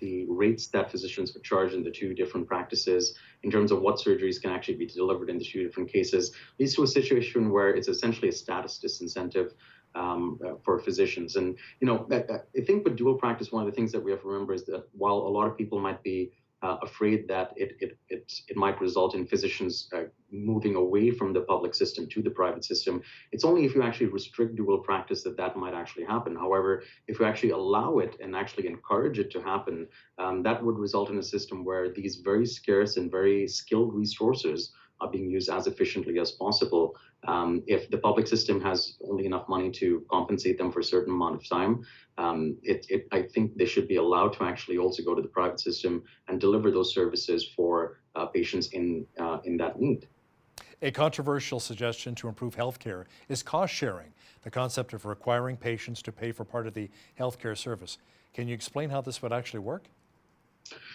the rates that physicians would charge in the two different practices, in terms of what surgeries can actually be delivered in the two different cases, leads to a situation where it's essentially a status disincentive for physicians. And I think with dual practice, one of the things that we have to remember is that while a lot of people might be afraid that it might result in physicians moving away from the public system to the private system, it's only if you actually restrict dual practice that might actually happen. However, if you actually allow it and actually encourage it to happen, that would result in a system where these very scarce and very skilled resources are being used as efficiently as possible. If the public system has only enough money to compensate them for a certain amount of time, I think they should be allowed to actually also go to the private system and deliver those services for patients in that need. A controversial suggestion to improve healthcare is cost sharing. the concept of requiring patients to pay for part of the healthcare service. Can you explain how this would actually work?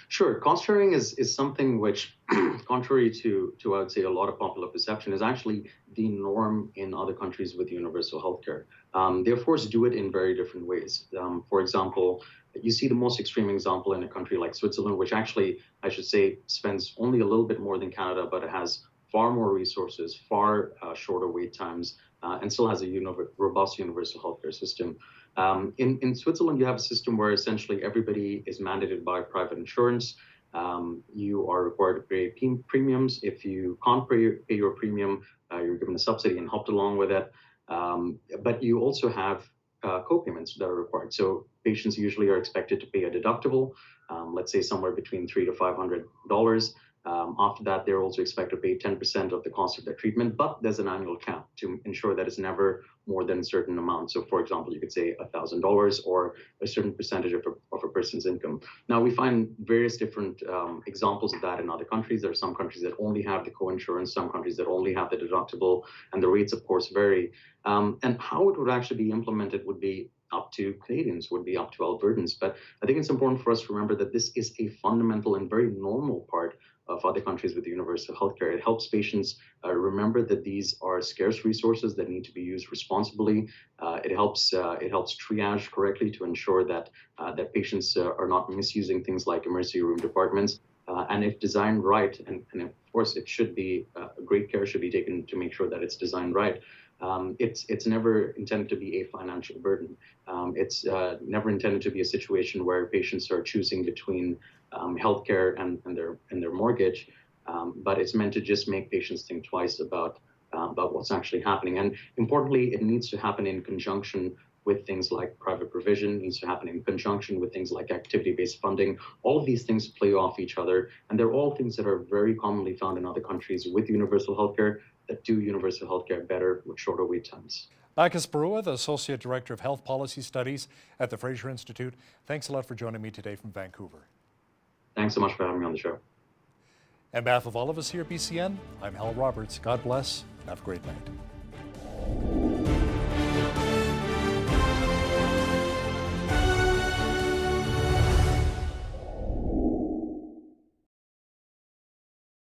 Sure. Cost sharing is something which, contrary to I would say a lot of popular perception, is actually the norm in other countries with universal healthcare. They of course do it in very different ways. For example, you see the most extreme example in a country like Switzerland, which actually, I should say, spends only a little bit more than Canada, but it has far more resources, far shorter wait times, and still has a robust universal healthcare system. In Switzerland, you have a system where essentially everybody is mandated by private insurance. You are required to pay premiums. If you can't pay your premium, you're given a subsidy and helped along with it. But you also have co-payments that are required. So patients usually are expected to pay a deductible, let's say somewhere between $300 to $500. After that, they're also expected to pay 10% of the cost of their treatment, but there's an annual cap to ensure that it's never more than a certain amount. So, for example, you could say $1,000 or a certain percentage of a person's income. Now, we find various different examples of that in other countries. There are some countries that only have the co-insurance, some countries that only have the deductible, and the rates, of course, vary. And how it would actually be implemented would be up to Canadians, would be up to Albertans. But I think it's important for us to remember that this is a fundamental and very normal part of other countries with universal healthcare. It helps patients remember that these are scarce resources that need to be used responsibly. It helps triage correctly to ensure that patients are not misusing things like emergency room departments. And if designed right, and of course it should be, great care should be taken to make sure that it's designed right. It's never intended to be a financial burden. It's never intended to be a situation where patients are choosing between healthcare and their mortgage, but it's meant to just make patients think twice about what's actually happening. And importantly, it needs to happen in conjunction with things like private provision, needs to happen in conjunction with things like activity-based funding. All of these things play off each other, and they're all things that are very commonly found in other countries with universal healthcare that do universal healthcare better with shorter wait times. Bacchus Barua, the Associate Director of Health Policy Studies at the Fraser Institute. Thanks a lot for joining me today from Vancouver. Thanks so much for having me on the show. On behalf of all of us here at BCN, I'm Hal Roberts. God bless. Have a great night.